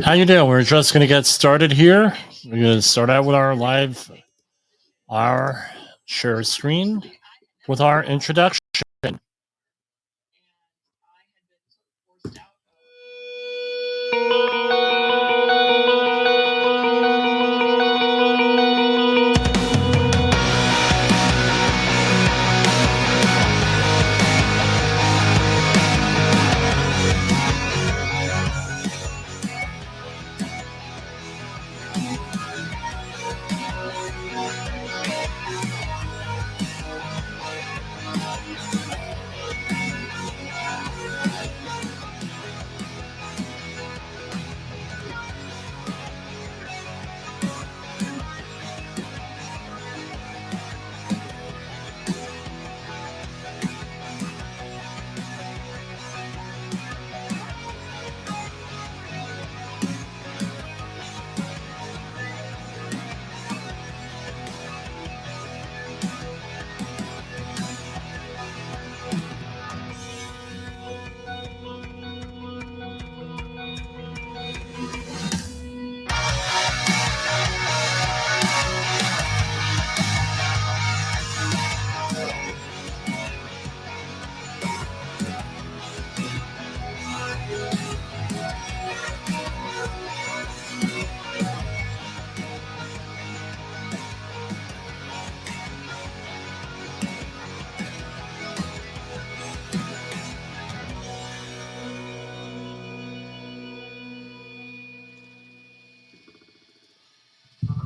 How you doing? We're just going to get started here. We're going to start out with our share screen with our introduction.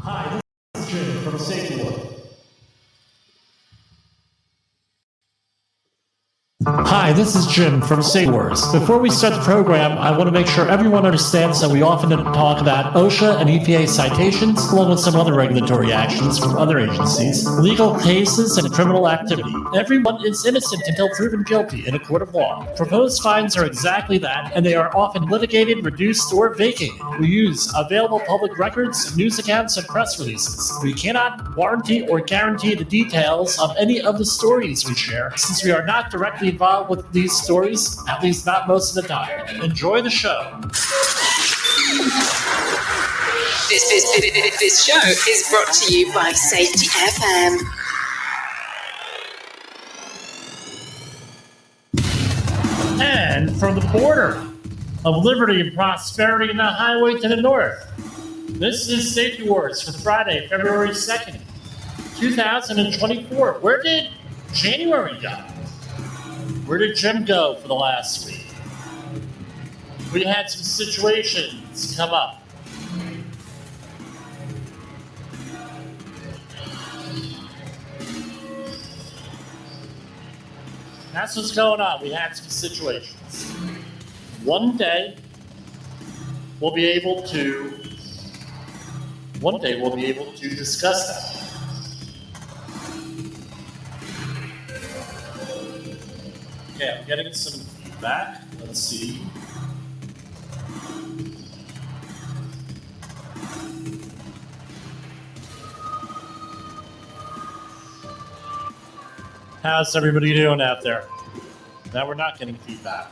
Hi, this is Jim from Safety World. Hi, this is Jim from Safety Wars. Before we start the program, I want to make sure everyone understands that we often talk about OSHA and EPA citations, along with some other regulatory actions from other agencies, legal cases, and criminal activity. Everyone is innocent until proven guilty in a court of law. Proposed fines are exactly that, and they are often litigated, reduced, or vacated. We use available public records, news accounts, and press releases. We cannot warranty or guarantee the details of any of the stories we share, since we are not directly involved with these stories, at least not most of the time. Enjoy the show. This show is brought to you by Safety FM. And from the border of liberty and prosperity and the highway to the north, this is Safety Wars for Friday, February 2nd, 2024. Where did January go? Where did Jim go for the last week? We had some situations come up. That's what's going on. We had some situations. One day, we'll be able to discuss that. Okay, I'm getting some feedback. Let's see. How's everybody doing out there? Now we're not getting feedback.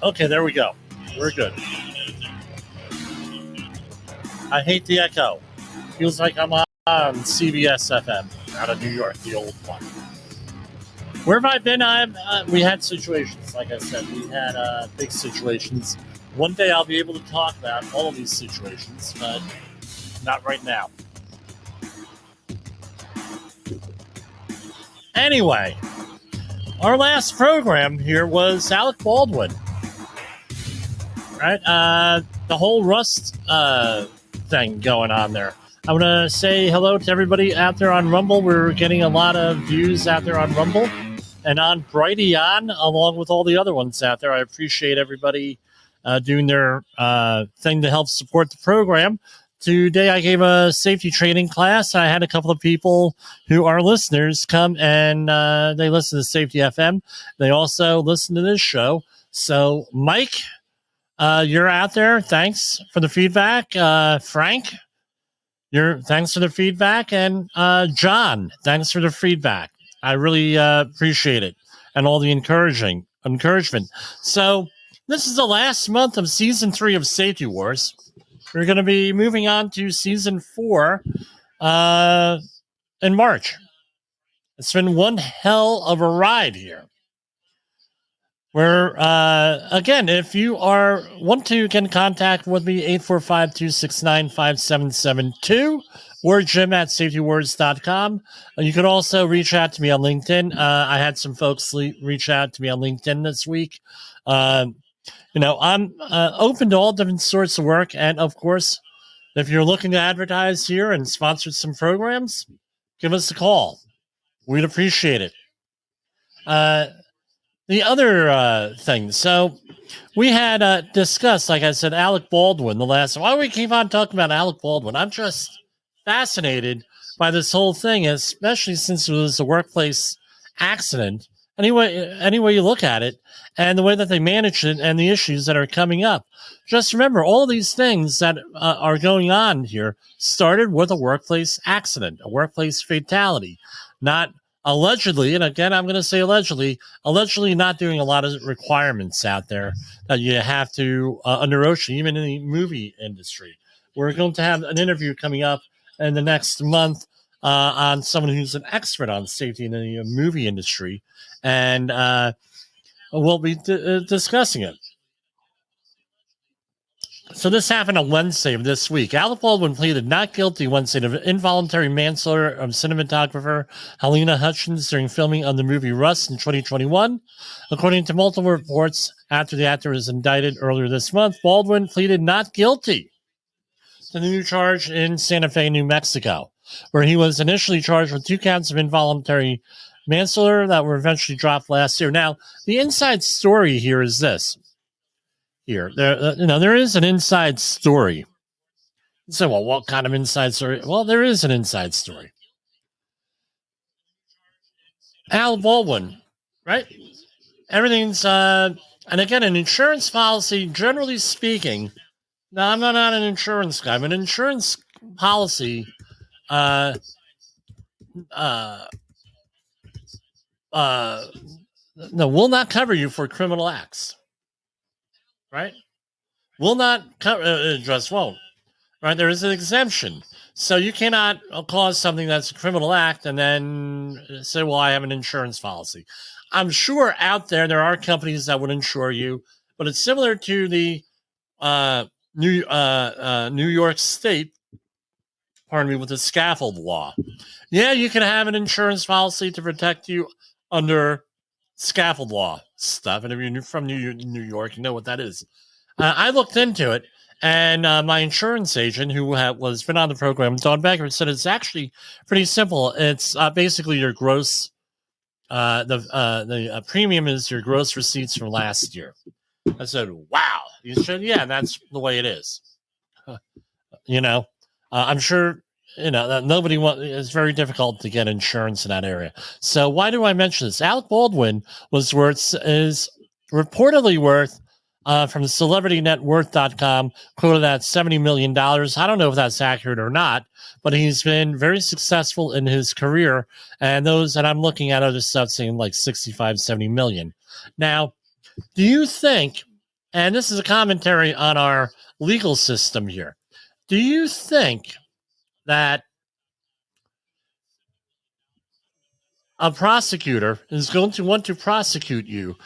Okay, there we go. We're good. I hate the echo. Feels like I'm on CBS FM out of New York, the old one. Where have I been? We had situations, like I said. We had big situations. One day I'll be able to talk about all of these situations, but not right now. Anyway, our last program here was Alec Baldwin. Right? The whole Rust thing going on there. I want to say hello to everybody out there on Rumble. We're getting a lot of views out there on Rumble and on Brighteon, along with all the other ones out there. I appreciate everybody doing their thing to help support the program. Today I gave a safety training class. I had a couple of people who are listeners come and they listen to Safety FM. They also listen to this show. So, Mike, You're out there. Thanks for the feedback. Frank, thanks for the feedback. And John, thanks for the feedback. I really appreciate it and all the encouragement. So this is the last month of season 3 of Safety Wars. We're going to be moving on to season 4 in March. It's been one hell of a ride here. Where, again, if you want to get in contact with me, 845-269-5772 or jim@safetywords.com. You can also reach out to me on LinkedIn. I had some folks reach out to me on LinkedIn this week. I'm open to all different sorts of work. And, of course, if you're looking to advertise here and sponsor some programs, give us a call. We'd appreciate it. The other thing, so we had discussed, like I said, Alec Baldwin the last time. Why do we keep on talking about Alec Baldwin? I'm just fascinated by this whole thing, especially since it was a workplace accident. Any way you look at it, and the way that they manage it and the issues that are coming up. Just remember, all these things that are going on here started with a workplace accident, a workplace fatality, not allegedly, and again, I'm going to say allegedly not doing a lot of requirements out there that you have to under OSHA, even in the movie industry. We're going to have an interview coming up in the next month on someone who's an expert on safety in the movie industry, and we'll be discussing it. So this happened on Wednesday of this week. Alec Baldwin pleaded not guilty Wednesday to involuntary manslaughter of cinematographer Helena Hutchins during filming of the movie Rust in 2021. According to multiple reports, after the actor was indicted earlier this month, Baldwin pleaded not guilty to the new charge in Santa Fe, New Mexico, where he was initially charged with 2 counts of involuntary manslaughter that were eventually dropped last year. Now, the inside story here is this. There is an inside story. So, well, what kind of inside story? Well, there is an inside story. Al Baldwin, right? Everything's, and again, an insurance policy, generally speaking. Now, I'm not an insurance guy, but an insurance policy, will not cover you for criminal acts. Right? Will not cover, just won't. Right? There is an exemption. So you cannot cause something that's a criminal act and then say, well, I have an insurance policy. I'm sure out there are companies that would insure you, but it's similar to the New York State, with the scaffold law. Yeah, you can have an insurance policy to protect you under scaffold law stuff. And if you're from New York, you know what that is. I looked into it, and my insurance agent, who was been on the program, Don Becker, said it's actually pretty simple. It's basically your gross. The premium is your gross receipts from last year. I said, "Wow, you should." Yeah, that's the way it is. I'm sure. That nobody wants. It's very difficult to get insurance in that area. So why do I mention this? Alec Baldwin is reportedly worth, from CelebrityNetWorth.com, quoted at $70 million. I don't know if that's accurate or not, but he's been very successful in his career. And I'm looking at other stuff saying like 65, 70 million. Now, do you think, and this is a commentary on our legal system here, do you think that a prosecutor is going to want to prosecute you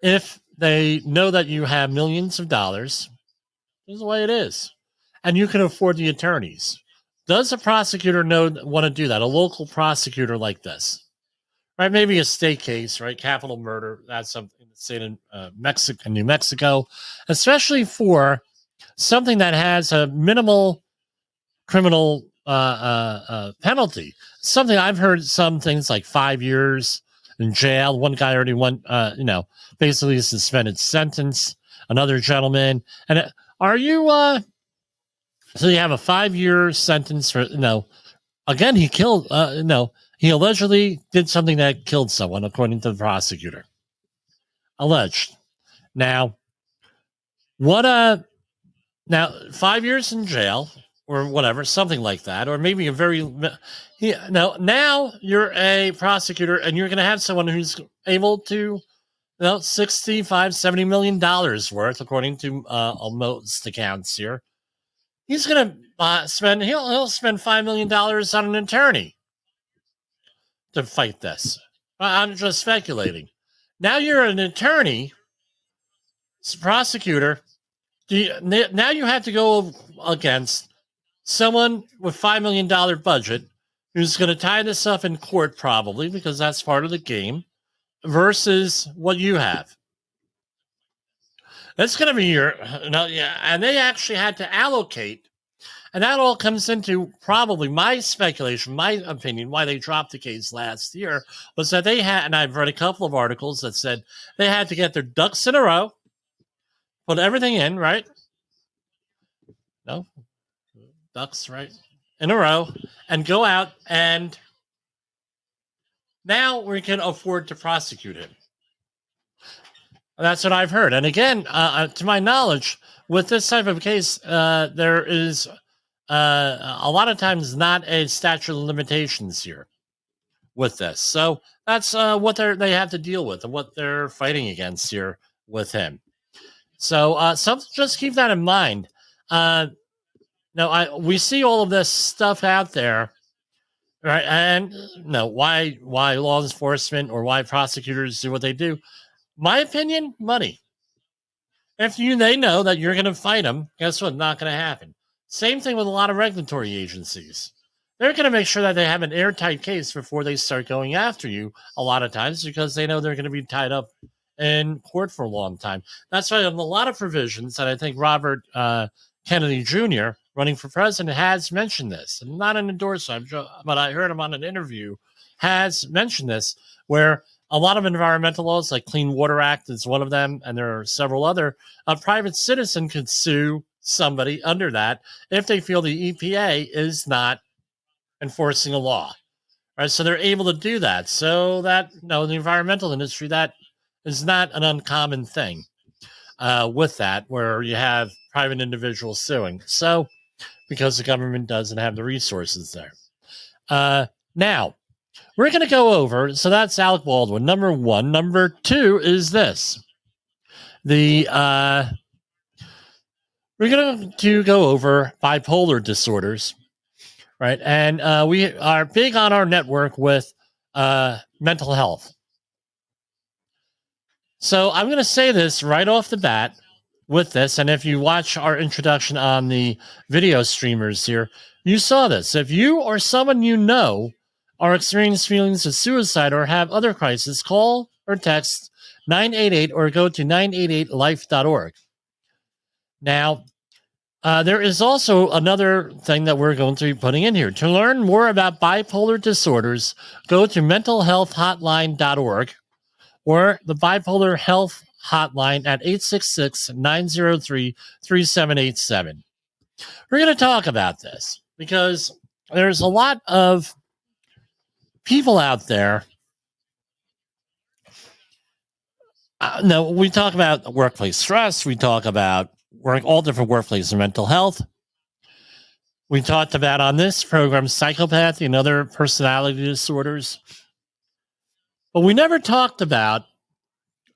if they know that you have millions of dollars? This is the way it is. And you can afford the attorneys. Does a prosecutor want to do that? A local prosecutor like this? Right? Maybe a state case, right? Capital murder. That's something in the state of New Mexico, especially for something that has a minimal criminal penalty. Something I've heard, some things like 5 years in jail. One guy already went, basically a suspended sentence. Another gentleman. And are you, so you have a 5-year sentence for, again, he killed, he allegedly did something that killed someone, according to the prosecutor. Alleged. Now, What now 5 years in jail or whatever, something like that, or maybe a very now you're a prosecutor and you're going to have someone who's able to 65-70 million dollars worth, according to most accounts here. He's going to spend he'll spend $5 million on an attorney to fight this. I'm just speculating. Now you're an attorney, prosecutor. Now you have to go against someone with $5 million budget who's going to tie this up in court, probably because that's part of the game, versus what you have. That's going to be and they actually had to allocate, and that all comes into probably my speculation, my opinion, why they dropped the case last year was that they had, and I've read a couple of articles that said they had to get their ducks in a row, put everything in, right? No, ducks, right? In a row, and go out, and now we can afford to prosecute him. That's what I've heard. And again, to my knowledge, with this type of case, there is a lot of times not a statute of limitations here with this. So that's what they have to deal with and what they're fighting against here with him. So just keep that in mind. We see all of this stuff out there, right? And why law enforcement or why prosecutors do what they do? My opinion, money. If they know that you're going to fight them, guess what? Not going to happen. Same thing with a lot of regulatory agencies. They're going to make sure that they have an airtight case before they start going after you a lot of times because they know they're going to be tied up in court for a long time. That's why a lot of provisions that I think Robert Kennedy Jr., running for president, has mentioned this. And not an endorsement, but I heard him on an interview, has mentioned this, where a lot of environmental laws, like Clean Water Act is one of them, and there are several other. A private citizen could sue somebody under that if they feel the EPA is not enforcing a law. Right? So they're able to do that. So that, the environmental industry, that is not an uncommon thing with that, where you have private individuals suing. So, because the government doesn't have the resources there. Now, we're going to go over, so that's Alec Baldwin, number one. Number two is this. We're going to go over bipolar disorders, right? And we are big on our network with mental health. So I'm going to say this right off the bat with this, and if you watch our introduction on the video streamers here, you saw this. If you or someone you know are experiencing feelings of suicide or have other crises, call or text 988 or go to 988life.org. Now, there is also another thing that we're going to be putting in here. To learn more about bipolar disorders, go to mentalhealthhotline.org or the Bipolar Health Hotline at 866-903-3787. We're going to talk about this because there's a lot of people out there. We talk about workplace stress. We talk about all different workplace and mental health. We talked about on this program psychopathy and other personality disorders. But we never talked about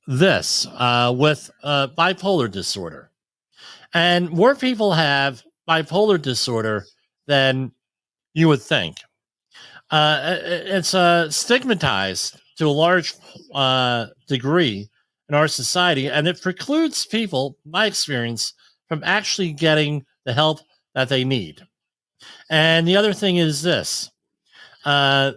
this with bipolar disorder. And more people have bipolar disorder than you would think. It's stigmatized to a large degree in our society, and it precludes people, my experience, from actually getting the help that they need. And the other thing is this. I'm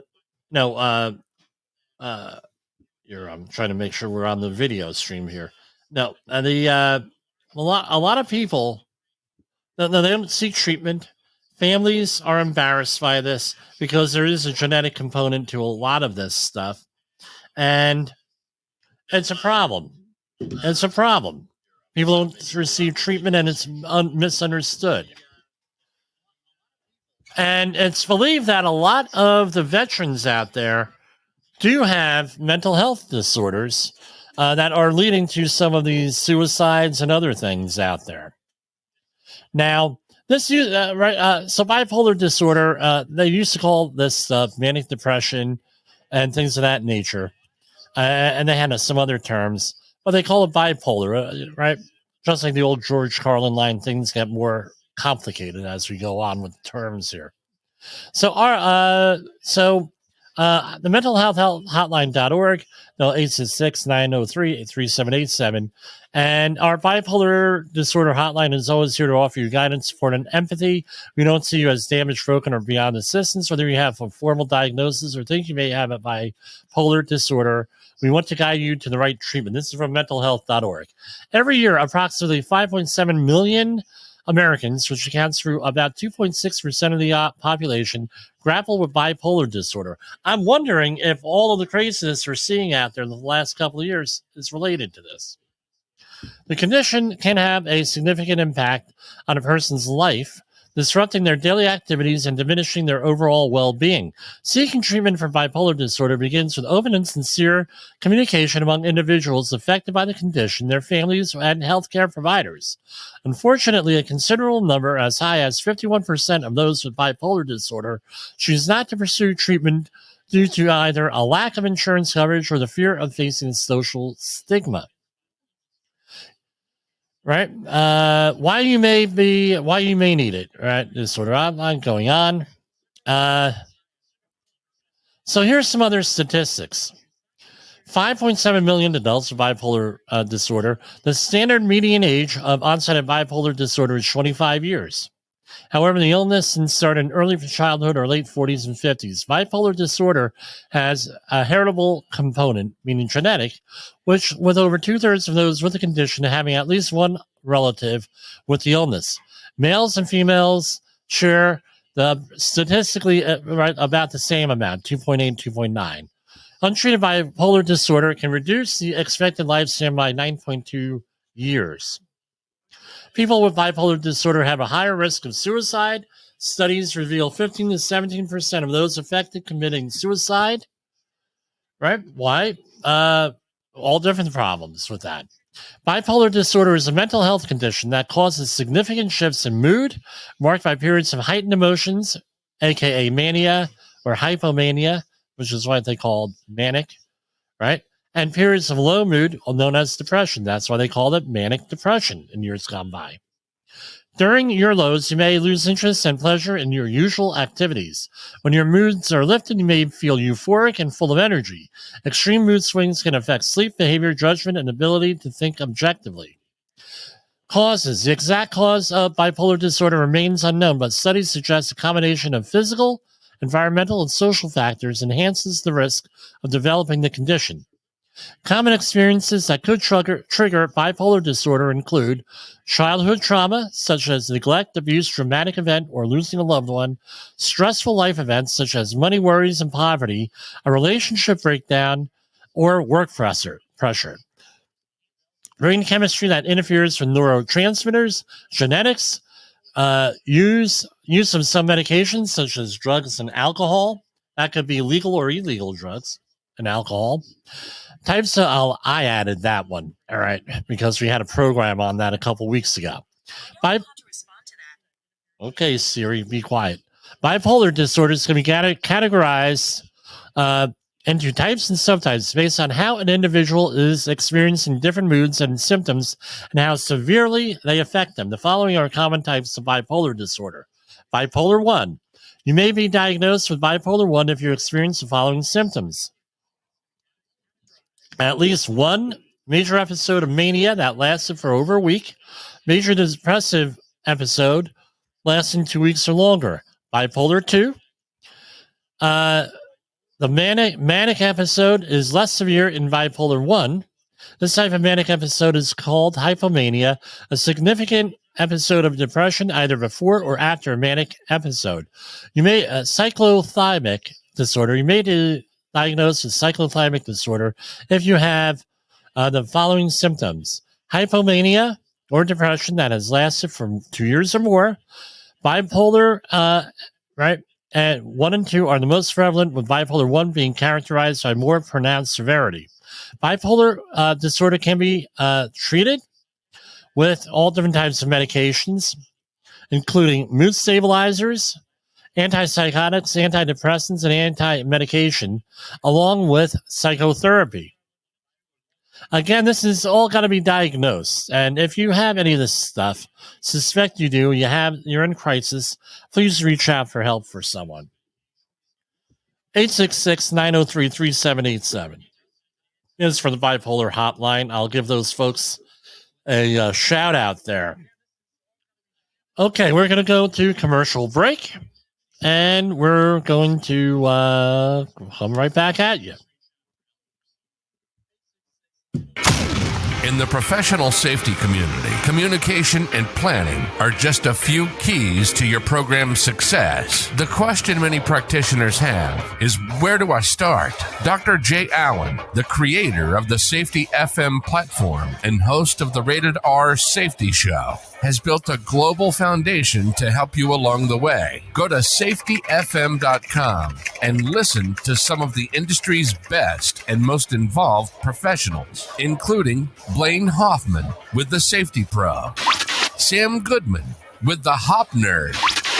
trying to make sure we're on the video stream here. No, a lot of people, they don't seek treatment. Families are embarrassed by this because there is a genetic component to a lot of this stuff. And it's a problem. It's a problem. People don't receive treatment and it's misunderstood. And it's believed that a lot of the veterans out there do have mental health disorders that are leading to some of these suicides and other things out there. Now, so bipolar disorder, they used to call this stuff manic depression and things of that nature. And they had some other terms, but they call it bipolar, right? Just like the old George Carlin line, things get more complicated as we go on with terms here. So the mentalhealthhotline.org, 866-903-3787. And our bipolar disorder hotline is always here to offer you guidance, support, and empathy. We don't see you as damaged, broken, or beyond assistance, whether you have a formal diagnosis or think you may have a bipolar disorder. We want to guide you to the right treatment. This is from mentalhealth.org. Every year, approximately 5.7 million Americans, which accounts for about 2.6% of the population, grapple with bipolar disorder. I'm wondering if all of the craziness we're seeing out there in the last couple of years is related to this. The condition can have a significant impact on a person's life, disrupting their daily activities and diminishing their overall well-being. Seeking treatment for bipolar disorder begins with open and sincere communication among individuals affected by the condition, their families, and healthcare providers. Unfortunately, a considerable number, as high as 51% of those with bipolar disorder, choose not to pursue treatment due to either a lack of insurance coverage or the fear of facing social stigma. Right? Why you may need it, right? Disorder outline going on. So here's some other statistics. 5.7 million adults with bipolar disorder. The standard median age of onset of bipolar disorder is 25 years. However, the illness can start in early childhood or late 40s and 50s. Bipolar disorder has a heritable component, meaning genetic, which with over 2/3 of those with the condition having at least one relative with the illness. Males and females share the statistically about the same amount, 2.8, 2.9. Untreated bipolar disorder can reduce the expected lifespan by 9.2 years. People with bipolar disorder have a higher risk of suicide. Studies reveal 15 to 17% of those affected committing suicide. Right? Why? All different problems with that. Bipolar disorder is a mental health condition that causes significant shifts in mood, marked by periods of heightened emotions, aka mania or hypomania, which is what they call manic, right? And periods of low mood, known as depression. That's why they called it manic depression in years gone by. During your lows, you may lose interest and pleasure in your usual activities. When your moods are lifted, you may feel euphoric and full of energy. Extreme mood swings can affect sleep, behavior, judgment, and ability to think objectively. Causes. The exact cause of bipolar disorder remains unknown, but studies suggest a combination of physical, environmental, and social factors enhances the risk of developing the condition. Common experiences that could trigger bipolar disorder include childhood trauma, such as neglect, abuse, traumatic event, or losing a loved one, stressful life events, such as money worries and poverty, a relationship breakdown, or work pressure. Brain chemistry that interferes with neurotransmitters, genetics, use of some medications, such as drugs and alcohol. That could be legal or illegal drugs and alcohol. Types of, I added that one, all right, because we had a program on that a couple weeks ago. Okay, Siri, be quiet. Bipolar disorders can be categorized into types and subtypes based on how an individual is experiencing different moods and symptoms and how severely they affect them. The following are common types of bipolar disorder. Bipolar 1. You may be diagnosed with bipolar 1 if you experience the following symptoms. At least one major episode of mania that lasted for over a week, major depressive episode lasting 2 weeks or longer. Bipolar 2. The manic episode is less severe in bipolar 1. This type of manic episode is called hypomania, a significant episode of depression either before or after a manic episode. You may cyclothymic disorder. You may be diagnosed with cyclothymic disorder if you have the following symptoms: hypomania or depression that has lasted for 2 years or more. Bipolar, right? And 1 and 2 are the most prevalent, with bipolar 1 being characterized by more pronounced severity. Bipolar disorder can be treated with all different types of medications, including mood stabilizers, antipsychotics, antidepressants, and anti-medication, along with psychotherapy. Again, this is all got to be diagnosed. And if you have any of this stuff, suspect you do, you're in crisis, please reach out for help for someone. 866-903-3787 is for the Bipolar Hotline. I'll give those folks a shout out there. Okay, we're going to go to commercial break, and we're going to come right back at you. In the professional safety community, communication and planning are just a few keys to your program's success. The question many practitioners have is, where do I start? Dr. Jay Allen, the creator of the Safety FM platform and host of the Rated R Safety Show, has built a global foundation to help you along the way. Go to safetyfm.com and listen to some of the industry's best and most involved professionals, including Blaine Hoffman with the Safety Pro, Sam Goodman with the Hop Nerd,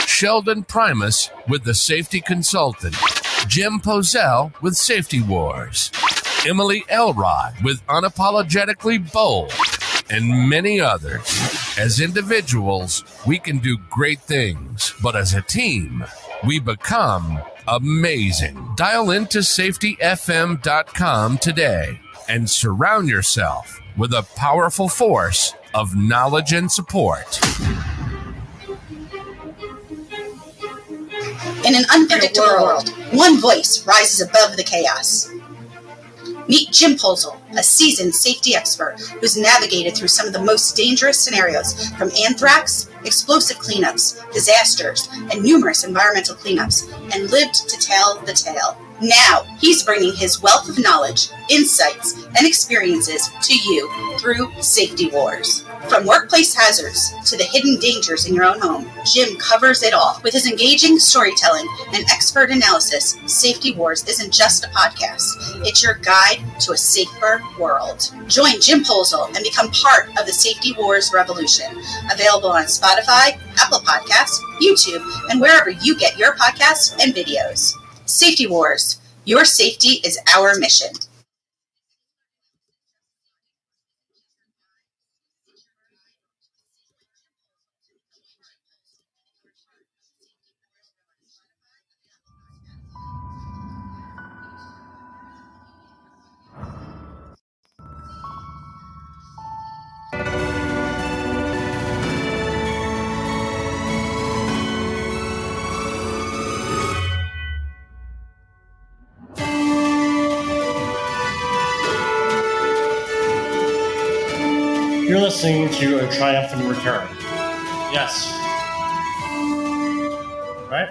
Sheldon Primus with the Safety Consultant, Jim Pozell with Safety Wars, Emily Elrod with Unapologetically Bold, and many others. As individuals, we can do great things, but as a team, we become amazing. Dial into safetyfm.com today and surround yourself with a powerful force of knowledge and support. In an unpredictable world, one voice rises above the chaos. Meet Jim Pozell, a seasoned safety expert who's navigated through some of the most dangerous scenarios, from anthrax, explosive cleanups, disasters, and numerous environmental cleanups, and lived to tell the tale. Now, he's bringing his wealth of knowledge, insights, and experiences to you through Safety Wars. From workplace hazards to the hidden dangers in your own home, Jim covers it all. With his engaging storytelling and expert analysis, Safety Wars isn't just a podcast. It's your guide to a safer world. Join Jim Pozell and become part of the Safety Wars revolution. Available on Spotify, Apple Podcasts, YouTube, and wherever you get your podcasts and videos. Safety Wars. Your safety is our mission. You're listening to A Triumphant Return. Yes. Right?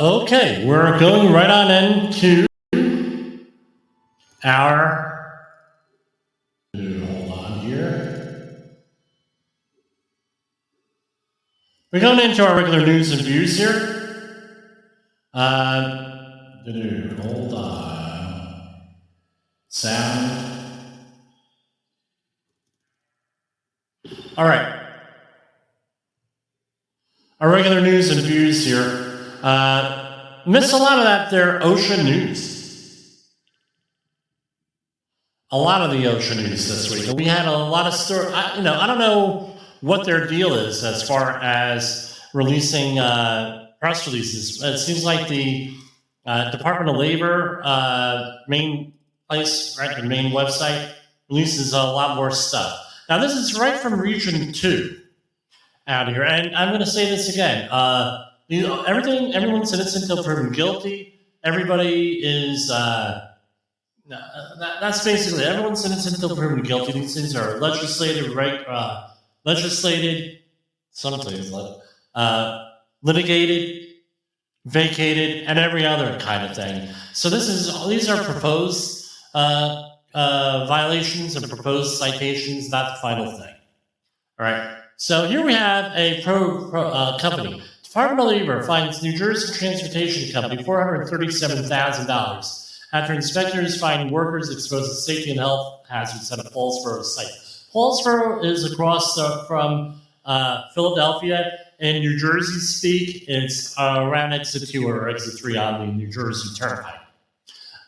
Okay, we're going right on into our... Hold on here. We're going into our regular news and views here. Hold on. Sound. All right. Our regular news and views here. Missed a lot of that there OSHA news. A lot of the OSHA news this week. We had a lot of stories. I don't know what their deal is as far as releasing press releases. It seems like the Department of Labor main place, right, the main website, releases a lot more stuff. Now, this is right from Region 2 out here. And I'm going to say this again. everyone's innocent until proven guilty. Everybody is. That's basically everyone's innocent until proven guilty. These things are legislated, litigated, vacated, and every other kind of thing. So these are proposed violations and proposed citations, not the final thing. All right. So here we have a company. Department of Labor fines New Jersey Transportation Company $437,000 after inspectors find workers exposed to safety and health hazards at a Paulsboro site. Paulsboro is across from Philadelphia. In New Jersey speak, it's around exit 2 or exit 3 on the New Jersey Turnpike.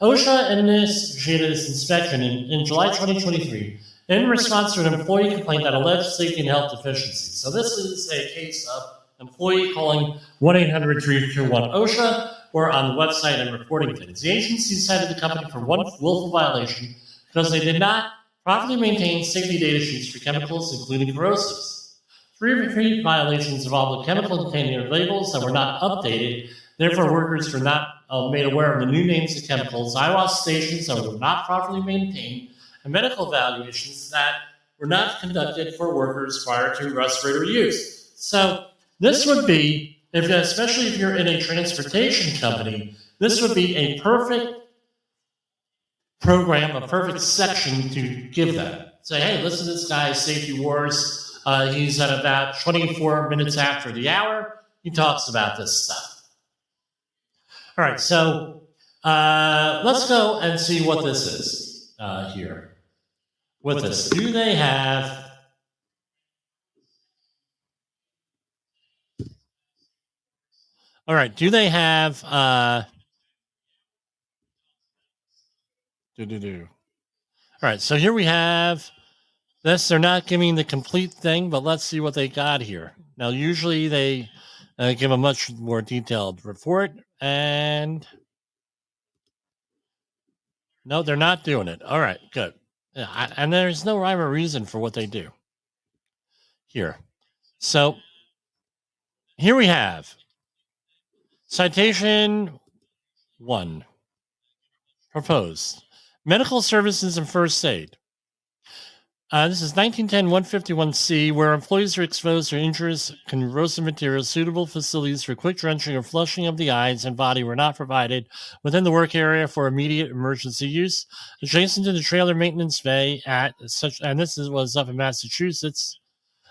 OSHA initiated this inspection in July 2023 in response to an employee complaint that alleged safety and health deficiencies. So this is a case of employee calling 1-800-321-OSHA or on the website and reporting things. The agency cited the company for one willful violation because they did not properly maintain safety data sheets for chemicals, including corrosives. 3 repeat violations involved chemical container labels that were not updated. Therefore, workers were not made aware of the new names of chemicals, eyewash stations that were not properly maintained, and medical evaluations that were not conducted for workers prior to respirator use. So this would be, especially if you're in a transportation company, this would be a perfect program, a perfect section to give them. Say, hey, listen to this guy's Safety Wars. He's at about 24 minutes after the hour. He talks about this stuff. All right, so let's go and see what this is here. With this, do they have... All right, do they have... All right, so here we have this. They're not giving the complete thing, but let's see what they got here. Now, usually they give a much more detailed report, and no, they're not doing it. All right, good. And there's no rhyme or reason for what they do here. So here we have citation 1, proposed medical services and first aid. This is 1910-151C, where employees are exposed to injurious corrosive materials. Suitable facilities for quick drenching or flushing of the eyes and body were not provided within the work area for immediate emergency use. Adjacent to the trailer maintenance bay and this was up in Massachusetts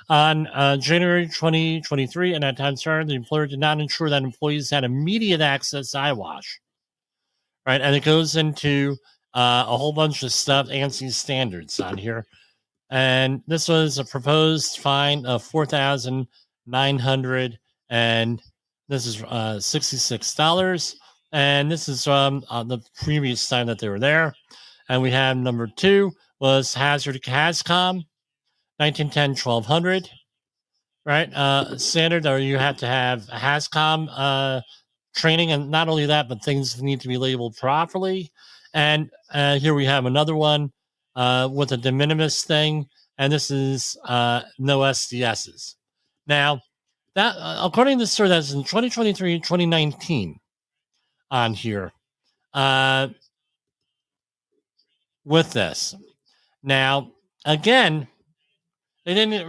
on January 2023, and at time started, the employer did not ensure that employees had immediate access to eye wash. Right, and it goes into a whole bunch of stuff, ANSI standards on here. And this was a proposed fine of $4,900, and this is $66. And this is from the previous time that they were there. And we have number 2 was HAZCOM, 1910-1200, right? Standard, or you have to have HAZCOM training, and not only that, but things need to be labeled properly. And here we have another one with a de minimis thing, and this is no SDSs. Now, that according to the story, that's in 2023 and 2019 on here with this. Now, again, they didn't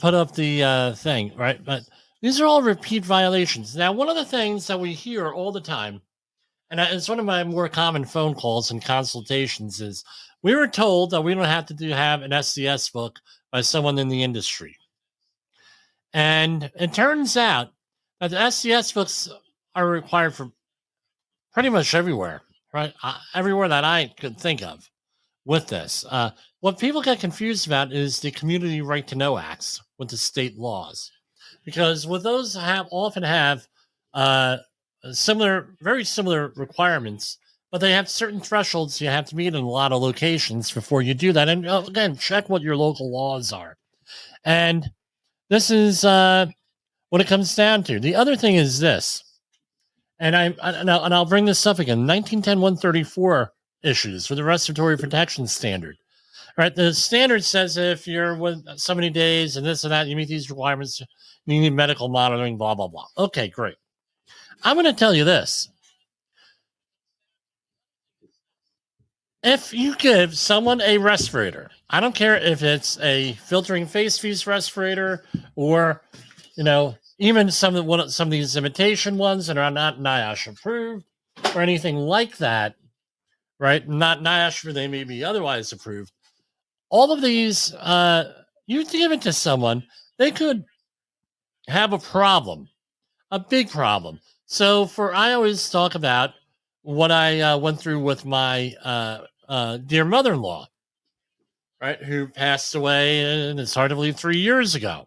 put up the thing, right? But these are all repeat violations. Now, one of the things that we hear all the time, and it's one of my more common phone calls and consultations, is we were told that we don't have to have an SDS book by someone in the industry. And it turns out that the SDS books are required for pretty much everywhere, right? Everywhere that I could think of with this. What people get confused about is the Community Right to Know Acts with the state laws. Because with those often have very similar requirements, but they have certain thresholds you have to meet in a lot of locations before you do that. And again, check what your local laws are. And this is what it comes down to. The other thing is this, and I'll bring this up again. 1910-134 issues for the respiratory protection standard. Right? The standard says if you're with so many days and this and that, you meet these requirements, you need medical monitoring, blah, blah, blah. Okay, great. I'm going to tell you this. If you give someone a respirator, I don't care if it's a filtering face fuse respirator or, even some of these imitation ones that are not NIOSH approved or anything like that, right? Not NIOSH, but they may be otherwise approved. All of these, you give it to someone, they could have a problem, a big problem. So I always talk about what I went through with my dear mother-in-law, right, who passed away, and it's hard to believe 3 years ago.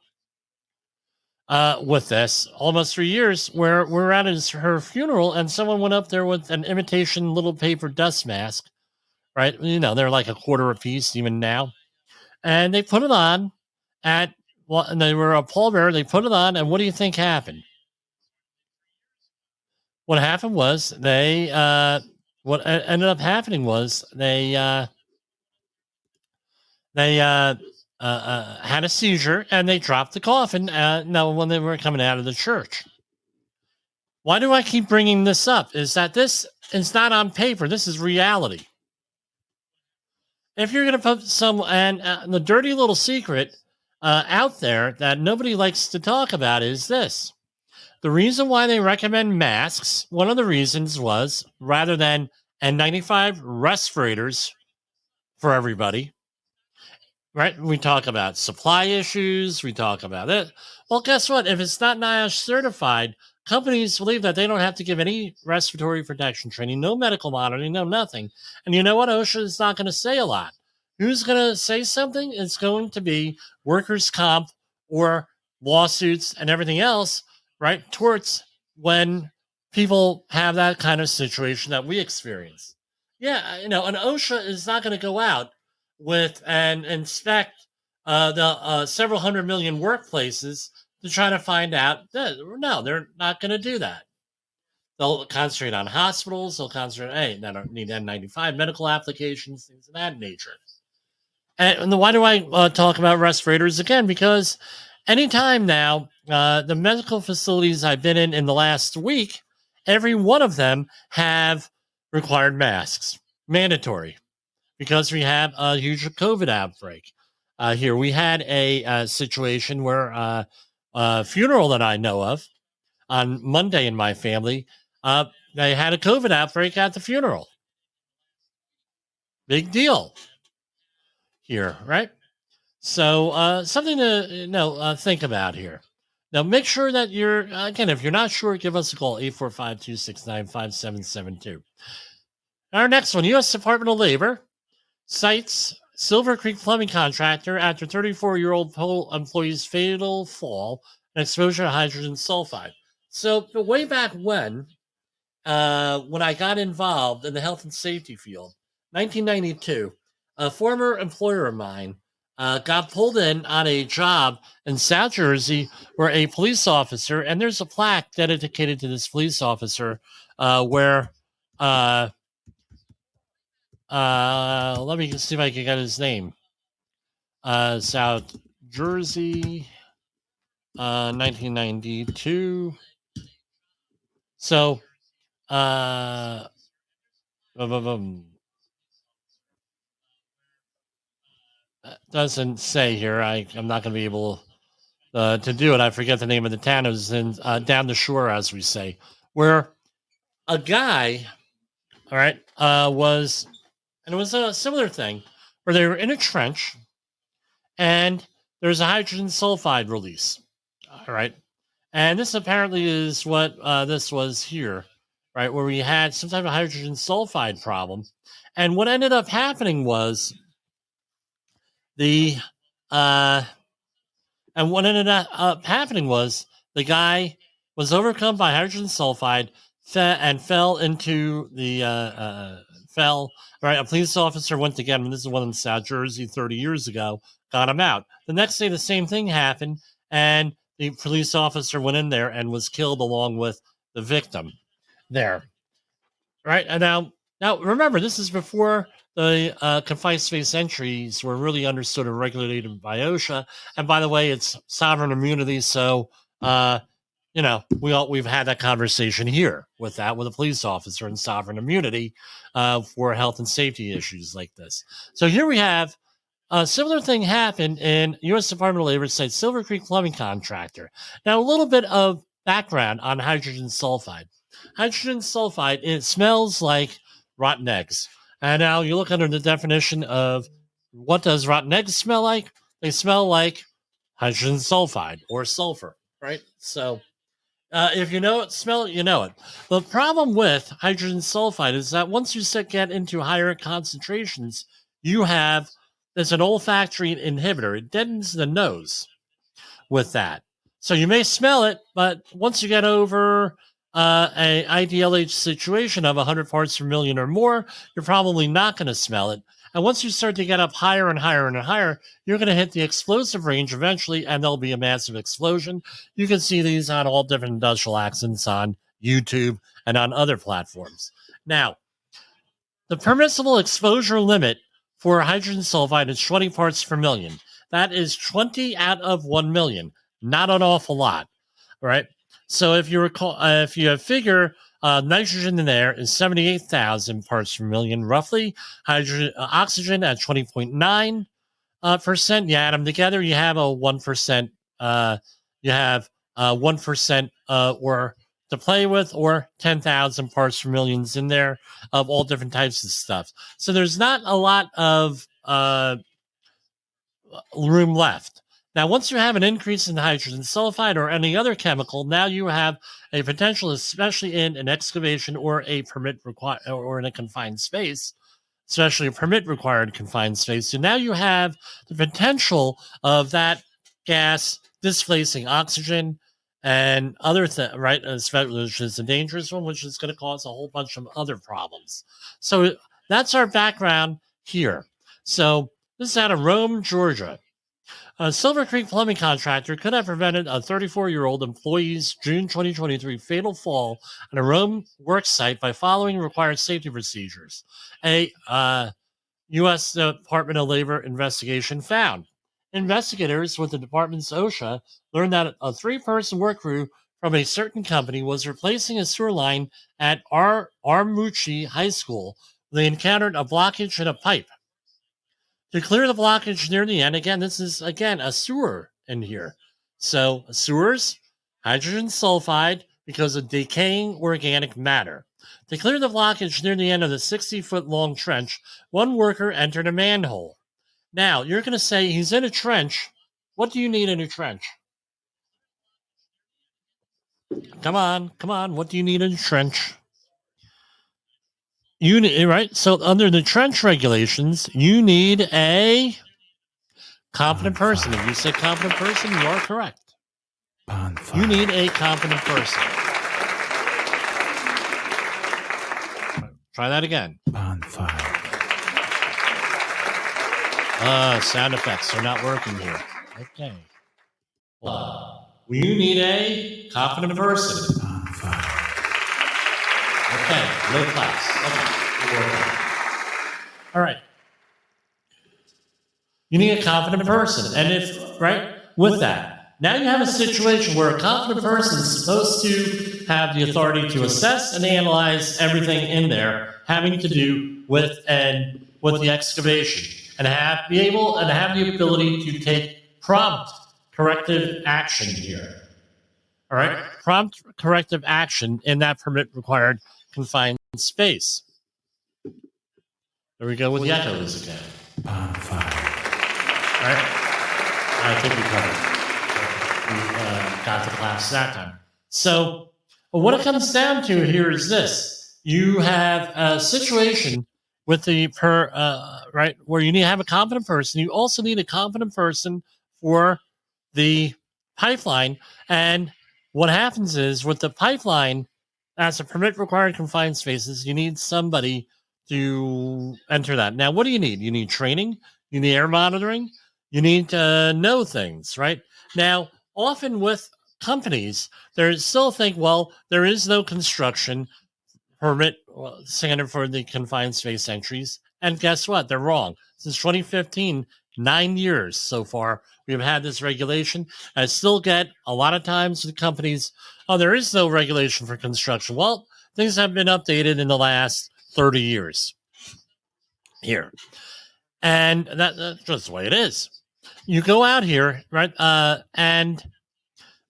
With this, almost 3 years, where we're at her funeral, and someone went up there with an imitation little paper dust mask, right? They're like a quarter a piece even now, and they put it on and they were a pallbearer. They put it on, and what do you think happened? What happened was what ended up happening was they had a seizure and they dropped the coffin. Now, when they were coming out of the church. Why do I keep bringing this up? Is that this is not on paper. This is reality. If you're going to put the dirty little secret out there that nobody likes to talk about is this. The reason why they recommend masks, one of the reasons was rather than N95 respirators for everybody, right? We talk about supply issues. We talk about it. Well, guess what? If it's not NIOSH certified, companies believe that they don't have to give any respiratory protection training, no medical monitoring, no nothing. And you know what? OSHA is not going to say a lot. Who's going to say something? It's going to be workers' comp or lawsuits and everything else, right? Torts when people have that kind of situation that we experience. Yeah, an OSHA is not going to go out with and inspect the several hundred million workplaces to try to find out. No, they're not going to do that. They'll concentrate on hospitals. They'll concentrate, that don't need N95 medical applications, things of that nature. And why do I talk about respirators again? Because anytime now, the medical facilities I've been in the last week, every one of them have required masks, mandatory, because we have a huge COVID outbreak. Here we had a situation where a funeral that I know of on Monday in my family, they had a COVID outbreak at the funeral. Big deal here, right? So something to think about here. Now, make sure that again, if you're not sure, give us a call, 845-269-5772. Our next one, U.S. Department of Labor cites Silver Creek plumbing contractor after 34-year-old employee's fatal fall and exposure to hydrogen sulfide. So way back when I got involved in the health and safety field, 1992, a former employer of mine got pulled in on a job in South Jersey where a police officer, and there's a plaque dedicated to this police officer where let me see if I can get his name. South Jersey, 1992. So, doesn't say here. I'm not going to be able to do it. I forget the name of the town. It was in down the shore, as we say, where a guy, all right, was, and it was a similar thing where they were in a trench and there's a hydrogen sulfide release. All right. And this apparently is what this was here, right, where we had some type of hydrogen sulfide problem. And what ended up happening was the guy was overcome by hydrogen sulfide and fell into the fell. Right, a police officer went to get him. This is one in South Jersey 30 years ago. Got him out. The next day, the same thing happened, and the police officer went in there and was killed along with the victim there. Right, and now remember, this is before the confined space entries were really understood and regulated by OSHA. And by the way, it's sovereign immunity, so we've had that conversation here with a police officer and sovereign immunity for health and safety issues like this. So here we have a similar thing happened in U.S. Department of Labor site Silver Creek Plumbing Contractor. Now, a little bit of background on hydrogen sulfide. Hydrogen sulfide, it smells like rotten eggs. And now you look under the definition of what does rotten eggs smell like? They smell like hydrogen sulfide or sulfur, right? So if you know it, smell it, you know it. The problem with hydrogen sulfide is that once you get into higher concentrations, there's an olfactory inhibitor. It deadens the nose with that. So you may smell it, but once you get over a IDLH situation of 100 parts per million or more, you're probably not going to smell it. And once you start to get up higher and higher and higher, you're going to hit the explosive range eventually, and there'll be a massive explosion. You can see these on all different industrial accidents on YouTube and on other platforms. Now, the permissible exposure limit for hydrogen sulfide is 20 parts per million. That is 20 out of 1 million. Not an awful lot, right? So if you figure nitrogen in there is 78,000 parts per million, roughly. Oxygen at 20.9%. You add them together, you have a 1%. You have 1% or to play with, or 10,000 parts per millions in there of all different types of stuff. So there's not a lot of room left. Now, once you have an increase in hydrogen sulfide or any other chemical, now you have a potential, especially in an excavation or a permit or in a confined space, especially a permit required confined space. So now you have the potential of that gas displacing oxygen and other things, right? Which is a dangerous one, which is going to cause a whole bunch of other problems. So that's our background here. So this is out of Rome, Georgia. A Silver Creek plumbing contractor could have prevented a 34-year-old employee's June 2023 fatal fall at a Rome work site by following required safety procedures. A U.S. Department of Labor investigation found. Investigators with the department's OSHA learned that a 3-person work crew from a certain company was replacing a sewer line at Armucci High School. They encountered a blockage in a pipe. To clear the blockage near the end, again, this is, a sewer in here. So sewers, hydrogen sulfide, because of decaying organic matter. To clear the blockage near the end of the 60-foot-long trench, one worker entered a manhole. Now, you're going to say he's in a trench. What do you need in a trench? Come on. What do you need in a trench? Right? So under the trench regulations, you need a competent person. If you say competent person, you are correct. Bonfire. You need a competent person. Try that again. Bonfire. Sound effects are not working here. Okay. Well, you need a competent person. Bonfire. Okay, low class. Okay. All right. You need a competent person. And with that, now you have a situation where a competent person is supposed to have the authority to assess and analyze everything in there having to do with the excavation and have the ability to take prompt corrective action here. All right? Prompt corrective action in that permit required confined space. There we go with the echoes again. Bonfire. All right? I think we covered it. We got the class that time. So what it comes down to here is this. You have a situation with where you need to have a competent person. You also need a competent person for the pipeline. And what happens is with the pipeline, as a permit required confined spaces, you need somebody to enter that. Now, what do you need? You need training. You need air monitoring. You need to know things, right? Now, often with companies, they still think, well, there is no construction permit standard for the confined space entries, And guess what? They're wrong. Since 2015, 9 years so far, we've had this regulation. I still get a lot of times with companies, oh, there is no regulation for construction. Well, things have been updated in the last 30 years here. And that's just the way it is. You go out here, right, right,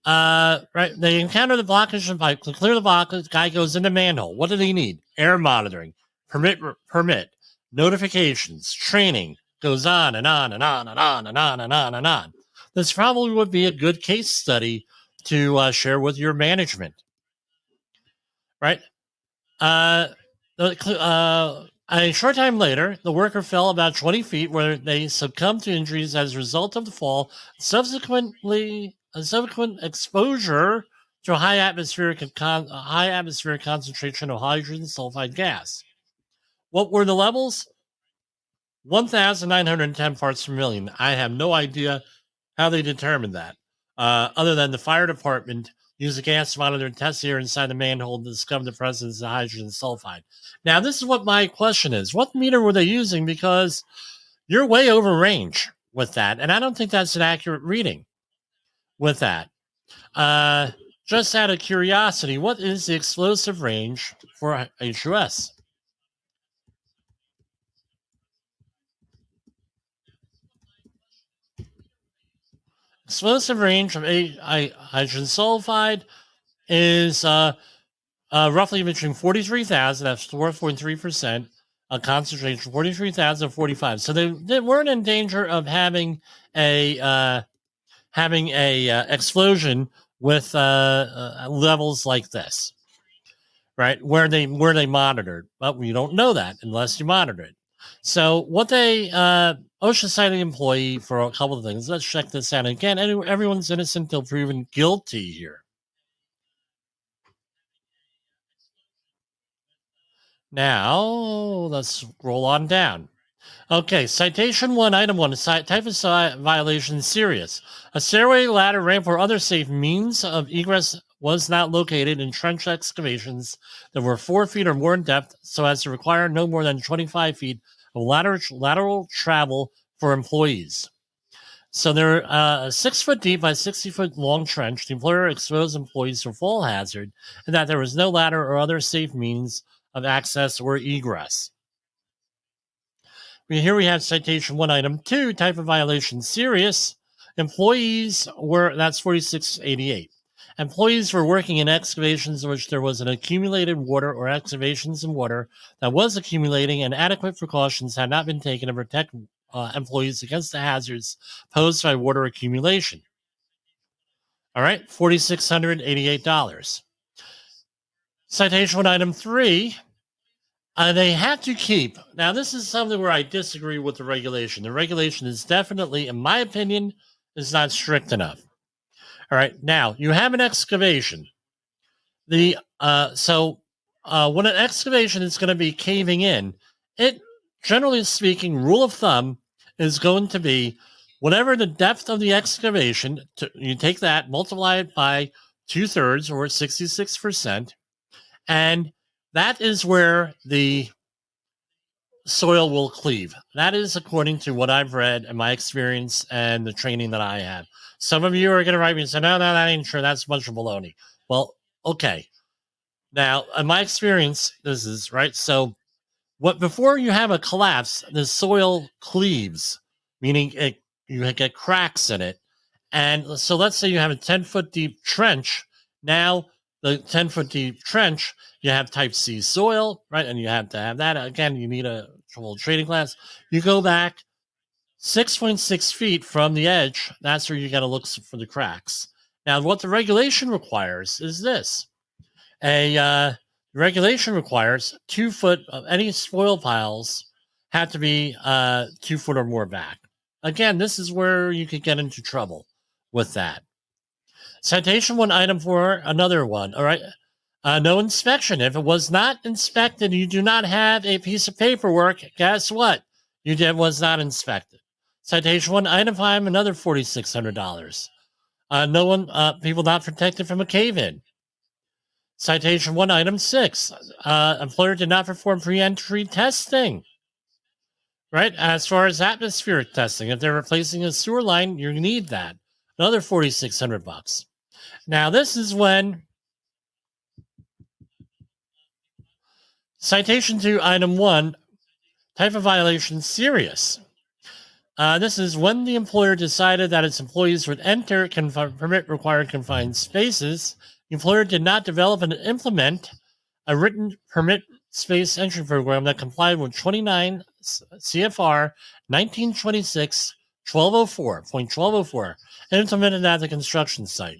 they encounter the blockage of pipe. To clear the blockage, guy goes into manhole. What do they need? Air monitoring, permit, notifications, training. Goes on and on and on and on and on and on and on. This probably would be a good case study to share with your management, right? A short time later, the worker fell about 20 feet where they succumbed to injuries as a result of the fall, subsequent exposure to a high atmospheric concentration of hydrogen sulfide gas. What were the levels? 1,910 parts per million. I have no idea how they determined that, other than the fire department used a gas monitor and test the air inside the manhole to discover the presence of hydrogen sulfide. Now, this is what my question is. What meter were they using? Because you're way over range with that, and I don't think that's an accurate reading with that. Just out of curiosity, what is the explosive range for HUS? Explosive range of hydrogen sulfide is roughly between 43,000, that's 4.3%, a concentration, 43,000 and 45. So they weren't in danger of having a explosion with levels like this, right? Where they monitored, but we don't know that unless you monitor it. So what they OSHA cited employee for a couple of things. Let's check this out again. Everyone's innocent until proven guilty here. Now let's roll on down. Okay, citation 1, item 1, type of violation serious. A stairway, ladder, ramp, or other safe means of egress was not located in trench excavations that were 4 feet or more in depth so as to require no more than 25 feet of lateral travel for employees. So they're a 6 foot deep by 60 foot long trench. The employer exposed employees to fall hazard and that there was no ladder or other safe means of access or egress. Here we have citation 1, item 2, type of violation serious. Employees were, that's 4688. Employees were working in excavations in which there was an accumulated water or excavations in water that was accumulating and adequate precautions had not been taken to protect employees against the hazards posed by water accumulation. All right, $4,688. Citation 1, item 3. They have to keep. Now, this is something where I disagree with the regulation. The regulation is definitely, in my opinion, is not strict enough. All right. Now, you have an excavation. When an excavation is going to be caving in, it, generally speaking, rule of thumb is going to be whatever the depth of the excavation, you take that, multiply it by 2/3 or 66%, and that is where the soil will cleave. That is according to what I've read and my experience and the training that I have. Some of you are going to write me and say, no, that ain't true. That's a bunch of baloney. Well, okay. Now, in my experience, this is right. So before you have a collapse, the soil cleaves, meaning you get cracks in it. And so let's say you have a 10-foot deep trench. Now, the 10-foot deep trench, you have type C soil, right? And you have to have that. Again, you need a full trading class. You go back 6.6 feet from the edge. That's where you got to look for the cracks. Now, what the regulation requires is this. The regulation requires 2 foot of any soil piles have to be 2 foot or more back. Again, this is where you could get into trouble with that. Citation 1, item 4, another one. All right. No inspection. If it was not inspected, you do not have a piece of paperwork. Guess what? Was not inspected. Citation 1, item 5, another $4,600. People not protected from a cave-in. Citation 1, item 6. Employer did not perform pre-entry testing. right? As far as atmospheric testing, if they're replacing a sewer line, you need that. Another $4,600. Now, this is when citation to item 1, type of violation serious. This is when the employer decided that its employees would enter permit required confined spaces. The employer did not develop and implement a written permit space entry program that complied with 29 CFR 1926.1204 and implemented at the construction site.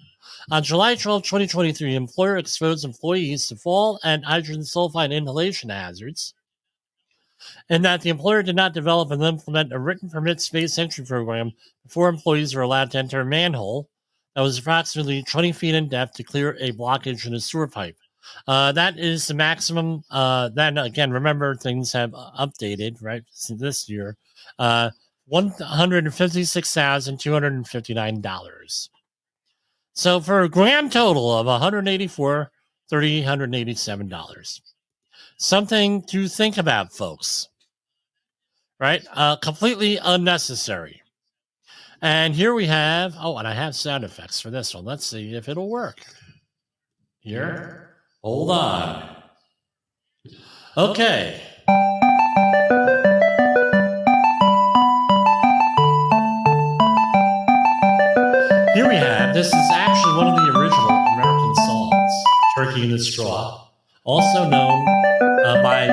On July 12, 2023, the employer exposed employees to fall and hydrogen sulfide inhalation hazards, and that the employer did not develop and implement a written permit space entry program before employees were allowed to enter a manhole that was approximately 20 feet in depth to clear a blockage in a sewer pipe. That is the maximum. Then again, remember, things have updated, right, since this year. $156,259. So for a grand total of $187. Something to think about, folks. Right? Completely unnecessary. And here we have, and I have sound effects for this one. Let's see if it'll work. Here. Hold on. Okay. Here we have, this is actually one of the original American songs, Turkey in the Straw, also known by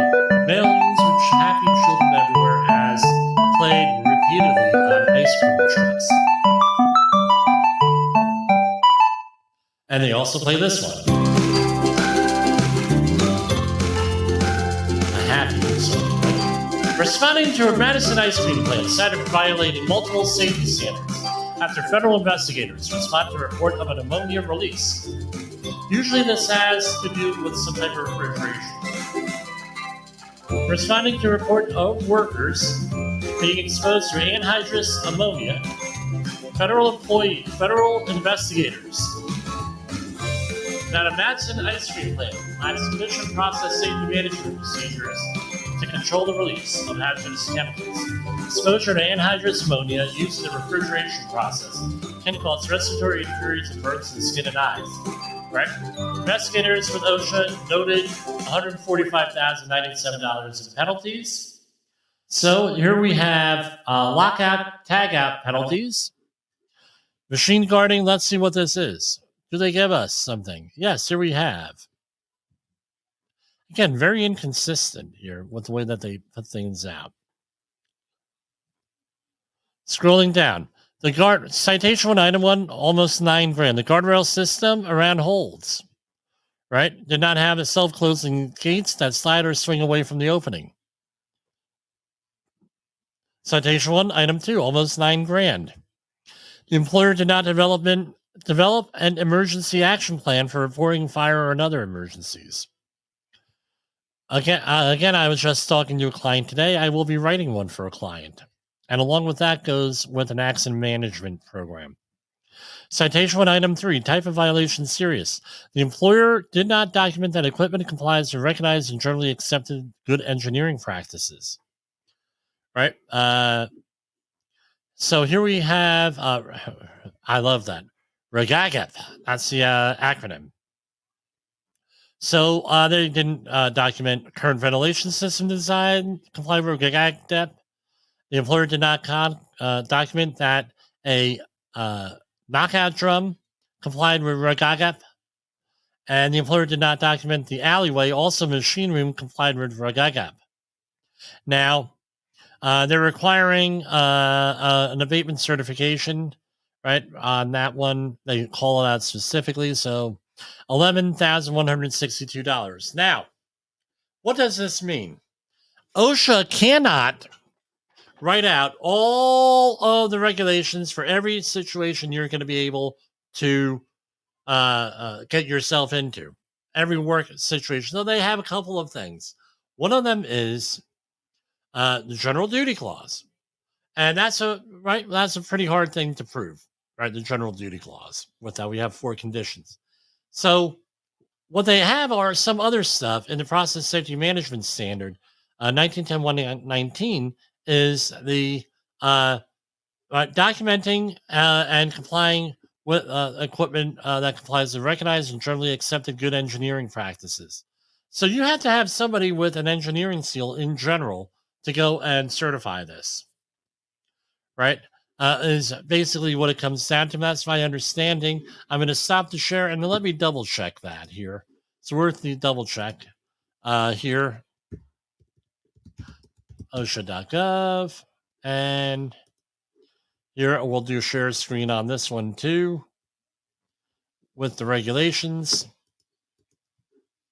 millions of happy children everywhere as played repeatedly on ice cream trucks. And they also play this one. A happy song. Responding to a Madison ice cream plant cited for violating multiple safety standards after federal investigators respond to a report of an ammonia release. Usually this has to do with some type of refrigeration. Responding to a report of workers being exposed to anhydrous ammonia, federal investigators that a Madison ice cream plant lacks sufficient process safety management procedures to control the release of hazardous chemicals. Exposure to anhydrous ammonia used in the refrigeration process can cause respiratory injuries and burns to the skin and eyes. Right? Investigators with OSHA noted $145,097 in penalties. So here we have lockout, tagout penalties. Machine guarding, let's see what this is. Do they give us something? Yes, here we have. Again, very inconsistent here with the way that they put things out. Scrolling down. The citation 1, item 1, almost $9,000. The guardrail system around holds, right? Did not have a self-closing gates that slide or swing away from the opening. Citation 1, item 2, almost $9,000. The employer did not develop an emergency action plan for reporting fire or other emergencies. Again, I was just talking to a client today. I will be writing one for a client. And along with that goes with an accident management program. Citation 1, item 3, type of violation serious. The employer did not document that equipment complies with recognized and generally accepted good engineering practices. Right? So here we have, I love that, REGAGEP. That's the acronym. So they didn't document current ventilation system design, comply with REGAGEP. The employer did not document that a knockout drum complied with REGAGEP, and the employer did not document the alleyway, also machine room, complied with REGAGEP. Now, they're requiring an abatement certification, right? On that one, they call it out specifically, so $11,162. Now, what does this mean? OSHA cannot write out all of the regulations for every situation you're going to be able to get yourself into, every work situation. So they have a couple of things. One of them is the general duty clause, and that's a pretty hard thing to prove, right? The general duty clause. With that, we have 4 conditions. So what they have are some other stuff in the process safety management standard, 1910-119. is the documenting and complying with equipment that complies with recognized and generally accepted good engineering practices. So you have to have somebody with an engineering seal in general to go and certify this, right? Is basically what it comes down to. That's my understanding. I'm going to stop the share and let me double check that here. It's worth the double check here. OSHA.gov. And here we'll do share screen on this one too with the regulations.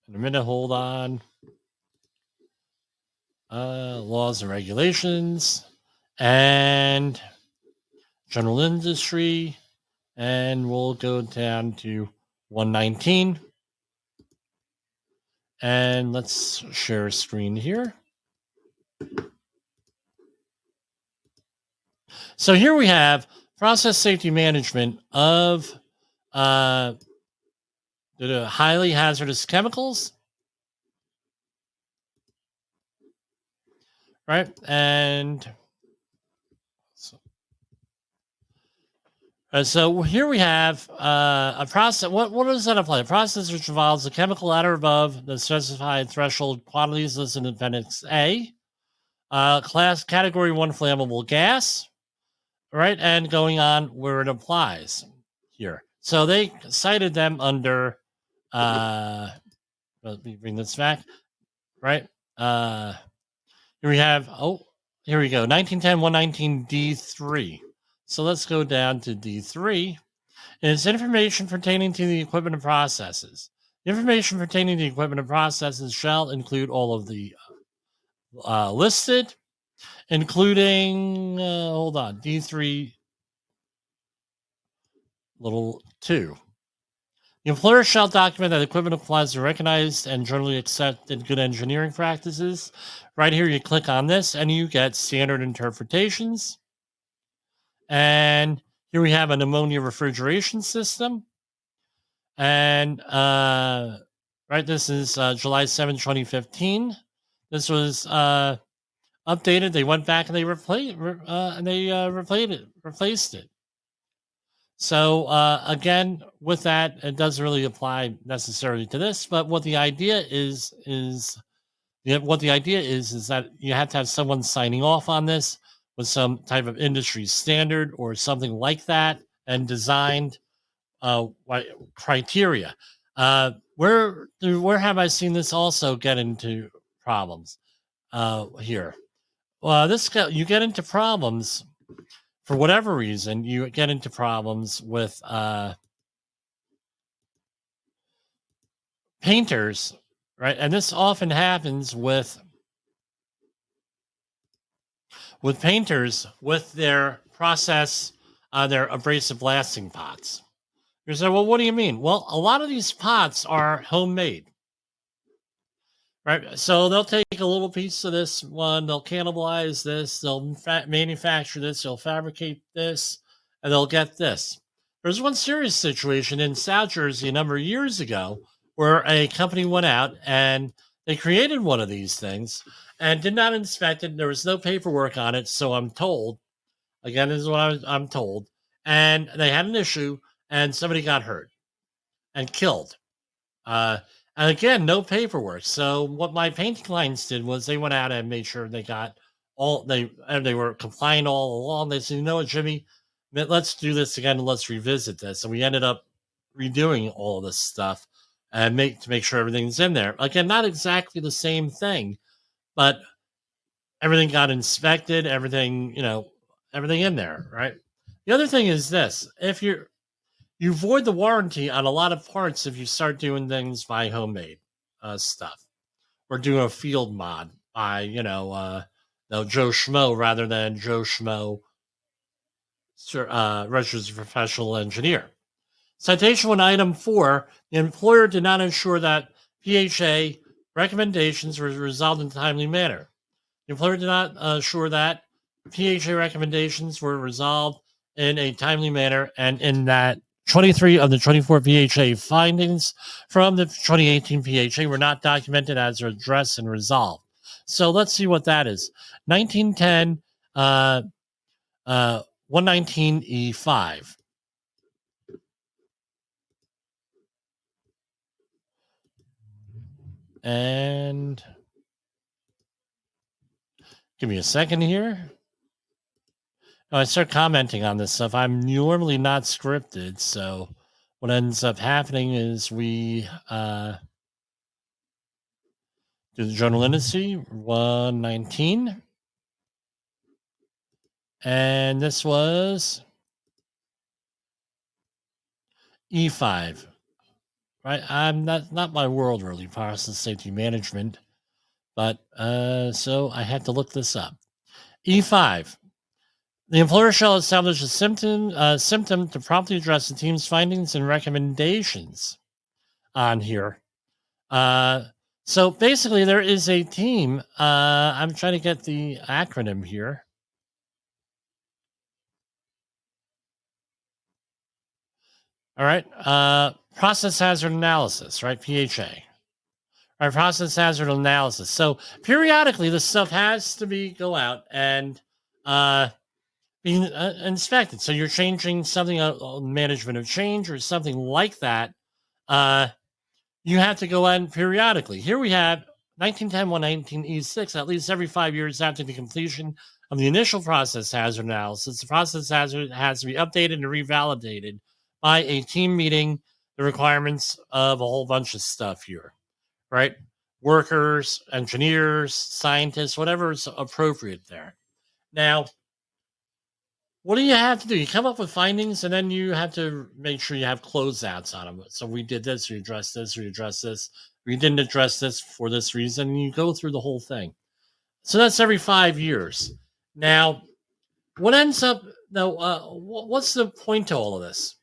In a minute, hold on. Laws and regulations and general industry. And we'll go down to 119. And let's share a screen here. So here we have process safety management of the highly hazardous chemicals, right? And so here we have a process. What does that apply? A process which involves a chemical at or above the specified threshold quantities listed in Appendix A. Class Category 1 flammable gas, right? And going on where it applies here. So they cited them under, let me bring this back, right? Here we have, here we go, 1910 119 D3. So let's go down to D3. It's information pertaining to the equipment and processes. Information pertaining to the equipment and processes shall include all of the listed, including, hold on, D3 little 2. The employer shall document that equipment applies to recognized and generally accepted good engineering practices. Right here, you click on this and you get standard interpretations. And here we have an ammonia refrigeration system. And, right, this is July 7, 2015. This was updated. They went back and they replaced it. So again, with that, it doesn't really apply necessarily to this. But what the idea is that you have to have someone signing off on this with some type of industry standard or something like that, and designed criteria. Where have I seen this also get into problems? Here, you get into problems for whatever reason. You get into problems with painters, right? And this often happens with painters with their process, their abrasive blasting pots. You say, well, what do you mean? Well, a lot of these pots are homemade, right? So they'll take a little piece of this one, they'll cannibalize this, they'll manufacture this, they'll fabricate this, and they'll get this. There's one serious situation in South Jersey a number of years ago where a company went out and they created one of these things and did not inspect it. There was no paperwork on it, so I'm told. Again, this is what I'm told. And they had an issue, and somebody got hurt and killed. And again, no paperwork. So what my painting clients did was they went out and made sure they got they were compliant all along. They said, you know what, Jimmy, let's do this again and let's revisit this. And we ended up redoing all of this stuff and to make sure everything's in there. Again, not exactly the same thing, but everything got inspected, everything in there, right? The other thing is this: if you void the warranty on a lot of parts if you start doing things by homemade stuff, or do a field mod by Joe Schmo rather than Joe Schmo registered as a professional engineer. Citation 1, item 4, the employer did not ensure that PHA recommendations were resolved in a timely manner. The employer did not assure that PHA recommendations were resolved in a timely manner, and in that 23 of the 24 PHA findings from the 2018 PHA were not documented as addressed and resolved. So let's see what that is. 1910 119E5. And give me a second here. I start commenting on this stuff. I'm normally not scripted, so what ends up happening is we do the journal indice 119, and this was E5. Right, I'm not my world really, process safety management, but so I had to look this up. E5. The employer shall establish a symptom to promptly address the team's findings and recommendations on here. So basically, there is a team. I'm trying to get the acronym here. All right. Process hazard analysis, right? PHA. Right. Process hazard analysis. So periodically, this stuff has to go out and being inspected. So you're changing something, management of change or something like that. You have to go out periodically. Here we have 1910, 119E6, at least every 5 years after the completion of the initial process hazard analysis. The process hazard has to be updated and revalidated by a team meeting the requirements of a whole bunch of stuff here, right? Workers, engineers, scientists, whatever is appropriate there. Now, what do you have to do? You come up with findings, and then you have to make sure you have closeouts on them. So we did this, we addressed this, we addressed this. We didn't address this for this reason. And you go through the whole thing. So that's every 5 years. Now, what ends up, now, what's the point to all of this?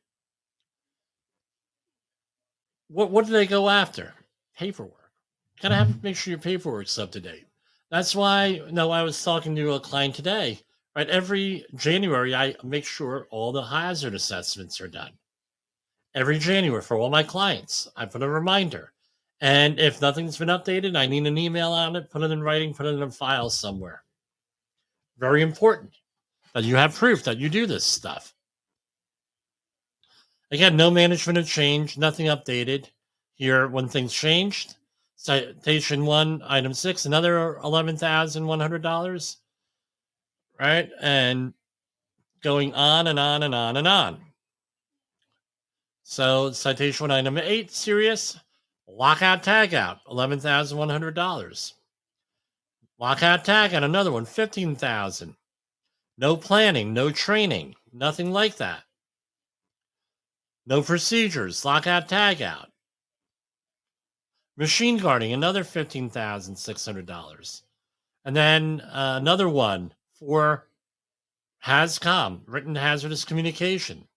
What do they go after? Paperwork. You gotta have to make sure your paperwork's up to date. That's why, I was talking to a client today. Right, every January, I make sure all the hazard assessments are done. Every January for all my clients, I put a reminder. And if nothing's been updated, I need an email on it, put it in writing, put it in a file somewhere. Very important that you have proof that you do this stuff. Again, no management of change, nothing updated. Here, when things changed, citation 1, item 6, another $11,100. Right, and going on and on and on and on. So citation item 8, serious lockout tagout, $11,100. Lockout tagout, another one, $15,000. No planning, no training, nothing like that. No procedures, lockout tagout. Machine guarding, another $15,600. And then another one for HAZCOM, written hazardous communication.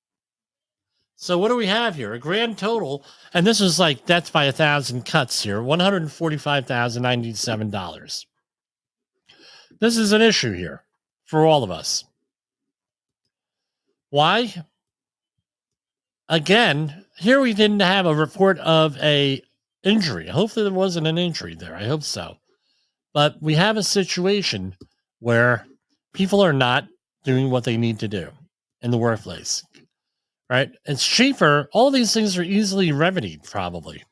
So what do we have here? A grand total, and this is like death by 1,000 cuts here, $145,097. This is an issue here for all of us. Why? Again, here we didn't have a report of a injury. Hopefully there wasn't an injury there. I hope so. But we have a situation where people are not doing what they need to do in the workplace. Right? It's cheaper. All these things are easily remedied, probably.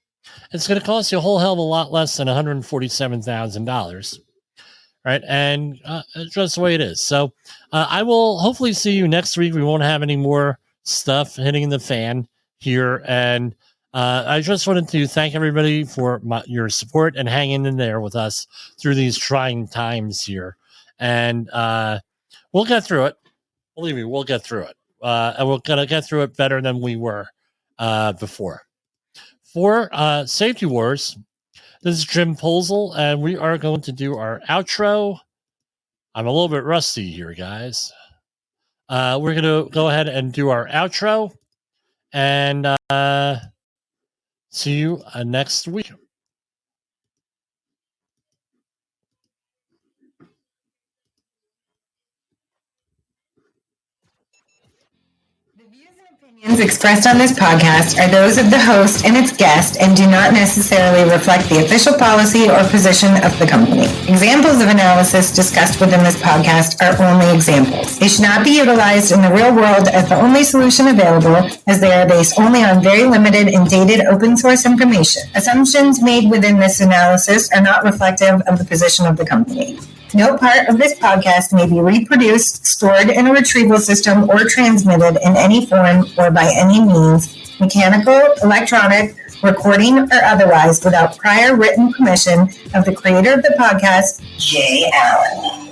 It's going to cost you a whole hell of a lot less than $147,000. Right? And it's just the way it is. So I will hopefully see you next week. We won't have any more stuff hitting the fan here. And I just wanted to thank everybody for your support and hanging in there with us through these trying times here. And we'll get through it. Believe me, we'll get through it. And we're going to get through it better than we were before. For Safety Wars, this is Jim Posel, and we are going to do our outro. I'm a little bit rusty here, guys. We're going to go ahead and do our outro, and see you next week. Opinions expressed on this podcast are those of the host and its guest and do not necessarily reflect the official policy or position of the company. Examples of analysis discussed within this podcast are only examples. They should not be utilized in the real world as the only solution available, as they are based only on very limited and dated open source information. Assumptions made within this analysis are not reflective of the position of the company. No part of this podcast may be reproduced, stored in a retrieval system, or transmitted in any form or by any means, mechanical, electronic, recording, or otherwise, without prior written permission of the creator of the podcast, Jay Allen.